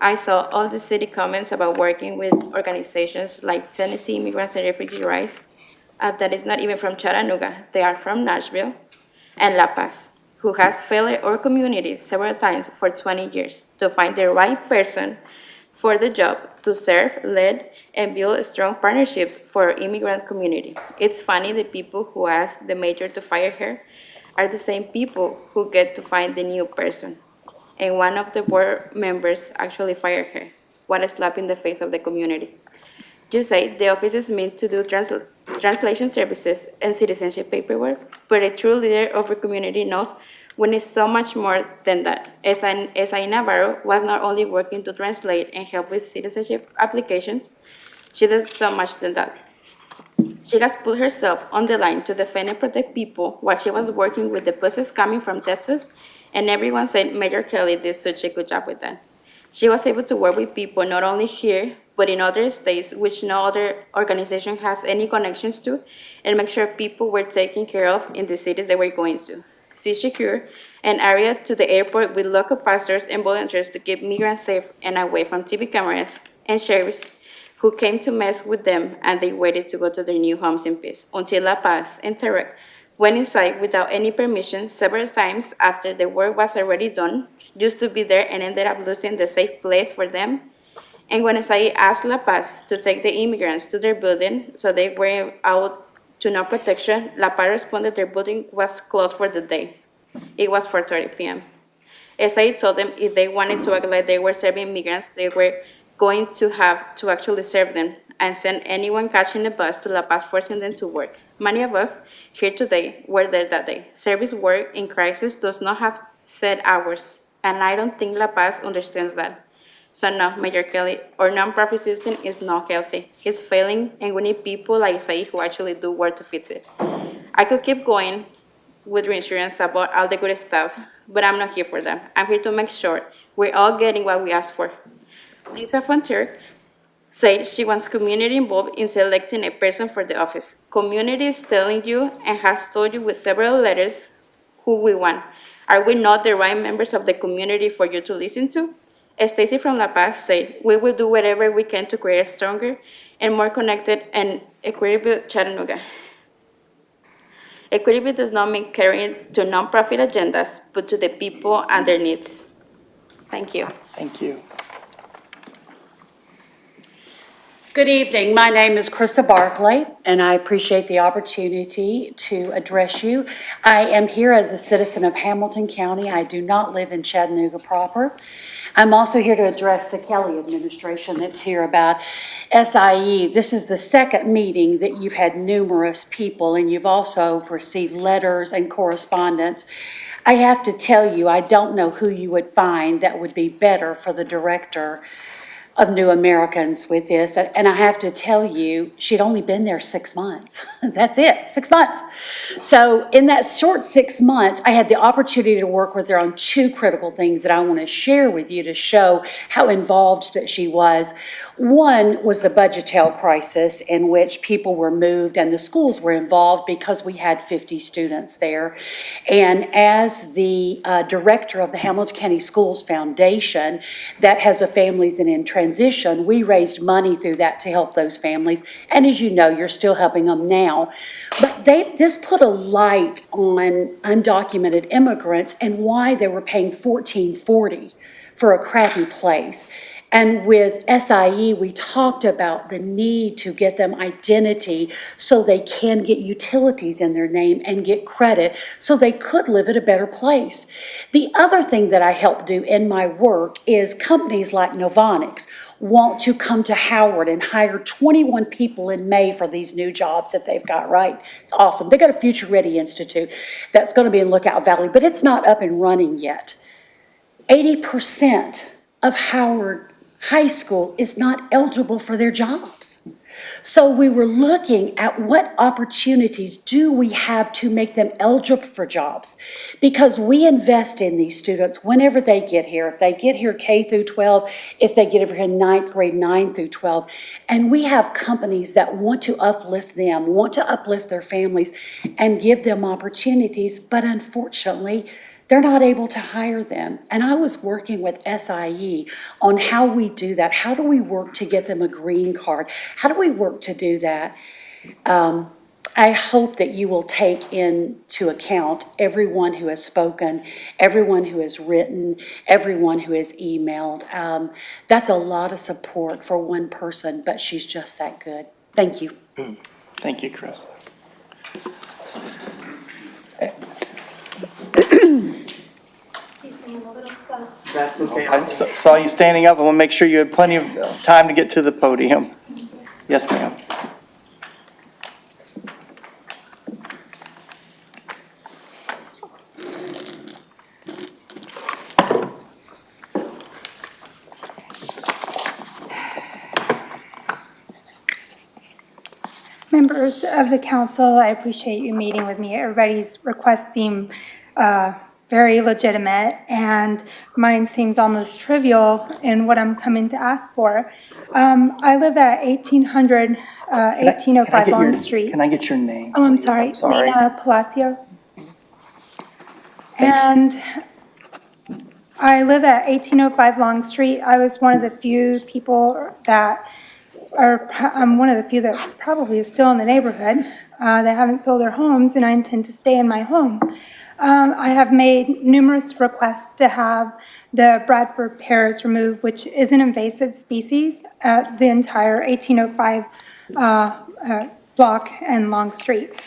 I saw all the city comments about working with organizations like Tennessee Immigrants and Refugee Rights, that is not even from Chattanooga, they are from Nashville, and La Paz, who has failed our community several times for 20 years to find the right person for the job to serve, lead, and build strong partnerships for our immigrant community. It's funny the people who asked the mayor to fire her are the same people who get to find the new person. And one of the board members actually fired her. What a slap in the face of the community. You say the office is meant to do translation services and citizenship paperwork, but a true leader of our community knows when it's so much more than that. Esai Navarro was not only working to translate and help with citizenship applications, she does so much than that. She has put herself on the line to defend and protect people while she was working with the buses coming from Texas, and everyone said Mayor Kelly did such a good job with that. She was able to work with people not only here, but in other states which no other organization has any connections to, and make sure people were taken care of in the cities they were going to. She secured an area to the airport with local pastors and volunteers to keep migrants safe and away from TV cameras and sheriffs who came to mess with them, and they waited to go to their new homes in peace until La Paz and Tarek went inside without any permission several times after the work was already done, just to be there, and ended up losing the safe place for them. And when Esai asked La Paz to take the immigrants to their building so they were out to no protection, La Paz responded their building was closed for the day. It was 4:30 p.m. Esai told them if they wanted to act like they were serving migrants, they were going to have to actually serve them and send anyone catching the bus to La Paz, forcing them to work. Many of us here today were there that day. Service work in crisis does not have set hours, and I don't think La Paz understands that. So no, Mayor Kelly, our nonprofit system is not healthy. It's failing, and we need people like Esai who actually do work to fix it. I could keep going with reinsurance about all the good stuff, but I'm not here for that. I'm here to make sure we're all getting what we asked for. Lisa Fontier said she wants community involved in selecting a person for the office. Community is telling you and has told you with several letters who we want. Are we not the right members of the community for you to listen to? Stacy from La Paz said, we will do whatever we can to create a stronger and more connected and equitable Chattanooga. Equity does not mean carrying to nonprofit agendas, but to the people and their needs. Thank you. Thank you. Good evening. My name is Krista Barclay, and I appreciate the opportunity to address you. I am here as a citizen of Hamilton County. I do not live in Chattanooga proper. I'm also here to address the Kelly administration that's here about SIE. This is the second meeting that you've had numerous people, and you've also received letters and correspondence. I have to tell you, I don't know who you would find that would be better for the director of New Americans with this. And I have to tell you, she'd only been there 6 months. That's it, 6 months. So in that short 6 months, I had the opportunity to work with her on two critical things that I want to share with you to show how involved that she was. One was the budgetal crisis in which people were moved and the schools were involved because we had 50 students there. And as the director of the Hamilton County Schools Foundation that has a families in transition, we raised money through that to help those families. And as you know, you're still helping them now. But this put a light on undocumented immigrants and why they were paying $14.40 for a crappy place. And with SIE, we talked about the need to get them identity so they can get utilities in their name and get credit so they could live at a better place. The other thing that I help do in my work is companies like Novonix want to come to Howard and hire 21 people in May for these new jobs that they've got, right? It's awesome. They got a Future Ready Institute that's going to be in Lookout Valley, but it's not up and running yet. 80% of Howard High School is not eligible for their jobs. So we were looking at what opportunities do we have to make them eligible for jobs? Because we invest in these students whenever they get here. If they get here K through 12, if they get over here in ninth grade, 9 through 12. And we have companies that want to uplift them, want to uplift their families and give them opportunities, but unfortunately, they're not able to hire them. And I was working with SIE on how we do that. How do we work to get them a green card? How do we work to do that? I hope that you will take into account everyone who has spoken, everyone who has written, everyone who has emailed. That's a lot of support for one person, but she's just that good. Thank you. Thank you, Chris. Excuse me, I'm a little slow. That's okay. I saw you standing up. I want to make sure you had plenty of time to get to the podium. Yes, ma'am. Members of the council, I appreciate you meeting with me. Everybody's requests seem very legitimate, and mine seems almost trivial in what I'm coming to ask for. I live at 1805 Long Street. Can I get your name? Oh, I'm please? sorry. Sorry. Lena Palacio. And I live at 1805 Long Street. I was one of the few people that I'm one of the few that probably is still in the neighborhood that haven't sold their homes, and I intend to stay in my home. I have made numerous requests to have the Bradford pears removed, which is an invasive species at the entire 1805 block and Long Street.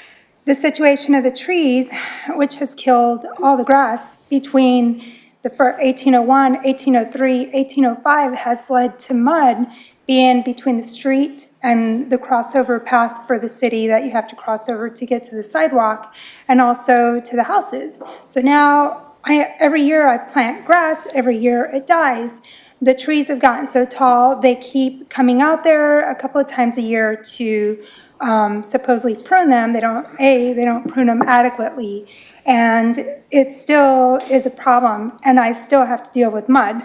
The situation of the trees, which has killed all the grass between the 1801, 1803, 1805, has led to mud being between the street and the crossover path for the city that you have to cross over to get to the sidewalk and also to the houses. So now every year I plant grass, every year it dies. The trees have gotten so tall, they keep coming out there a couple of times a year to supposedly prune them. They don't prune them adequately. And it still is a problem, and I still have to deal with mud.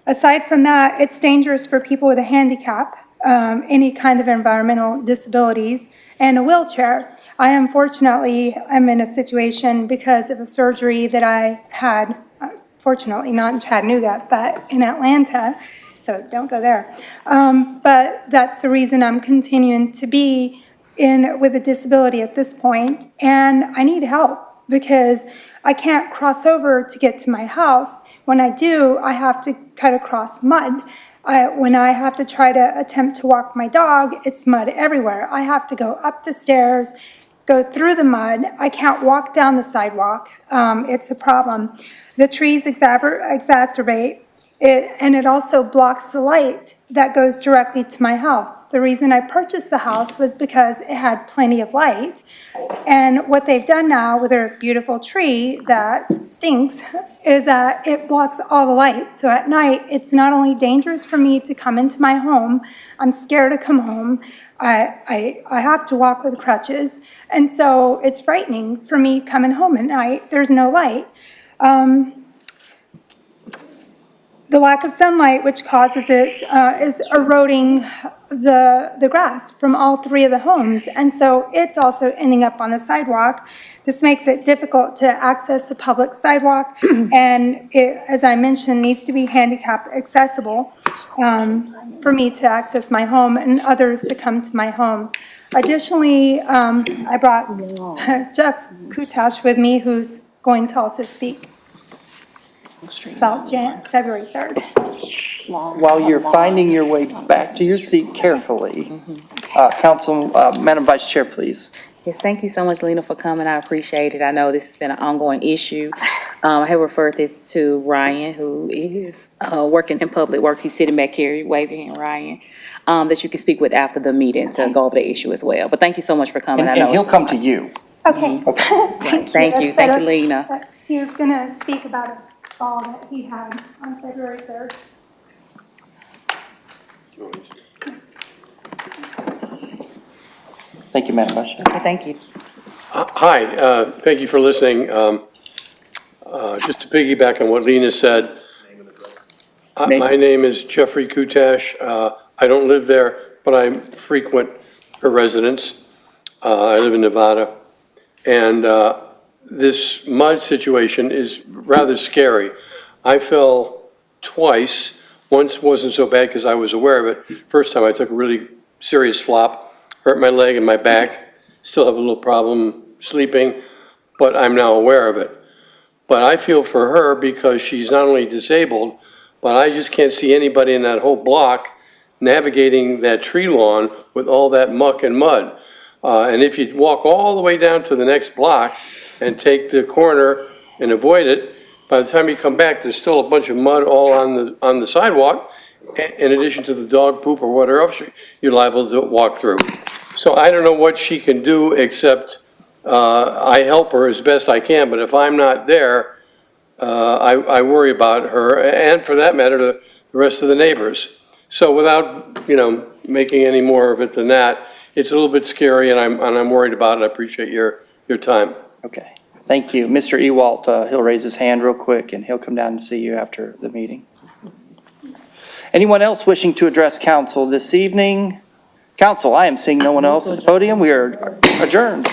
Aside from that, it's dangerous for people with a handicap, any kind of environmental disabilities, and a wheelchair. I unfortunately am in a situation because of a surgery that I had, fortunately not in Chattanooga, but in Atlanta, so don't go there. But that's the reason I'm continuing to be with a disability at this point, and I need help because I can't cross over to get to my house. When I do, I have to cut across mud. When I have to try to attempt to walk my dog, it's mud everywhere. I have to go up the stairs, go through the mud. I can't walk down the sidewalk. It's a problem. The trees exacerbate it, and it also blocks the light that goes directly to my house. The reason I purchased the house was because it had plenty of light. And what they've done now with their beautiful tree that stinks is that it blocks all the light. So at night, it's not only dangerous for me to come into my home, I'm scared to come home. I have to walk with crutches. And so it's frightening for me coming home at night. There's no light. The lack of sunlight, which causes it, is eroding the grass from all three of the homes. And so it's also ending up on the sidewalk. This makes it difficult to access the public sidewalk. And it, as I mentioned, needs to be handicap accessible for me to access my home and others to come to my home. Additionally, I brought Jeff Kutash with me, who's going to also speak about February 3rd. While you're finding your way back to your seat carefully, Madam Vice Chair, please. Yes, thank you so much, Lena, for coming. I appreciate it. I know this has been an ongoing issue. I have referred this to Ryan, who is working in public works. He's sitting back here, waving at Ryan, that you can speak with after the meeting to go over the issue as well. But thank you so much for coming. And he'll come to you. Okay. Thank you. Thank you, Lena. He was going to speak about a fall that he had on February 3rd. Thank you, Madam Vice Chair. Okay, thank you. Hi, thank you for listening. Just to piggyback on what Lena said, my name is Jeffrey Kutash. I don't live there, but I frequent her residence. I live in Nevada. And this mud situation is rather scary. I fell twice. Once wasn't so bad because I was aware of it. First time I took a really serious flop, hurt my leg and my back. Still have a little problem sleeping, but I'm now aware of it. But I feel for her because she's not only disabled, but I just can't see anybody in that whole block navigating that tree lawn with all that muck and mud. And if you walk all the way down to the next block and take the corner and avoid it, by the time you come back, there's still a bunch of mud all on the sidewalk, in addition to the dog poop or whatever else you're liable to walk through. So I don't know what she can do except I help her as best I can, but if I'm not there, I worry about her, and for that matter, the rest of the neighbors. So without, making any more of it than that, it's a little bit scary, and I'm worried about it. I appreciate your time. Okay, thank you. Mr. Ewalt, he'll raise his hand real quick, and he'll come down and see you after the meeting. Anyone else wishing to address council this evening? Council, I am seeing no one else at the podium. We are adjourned.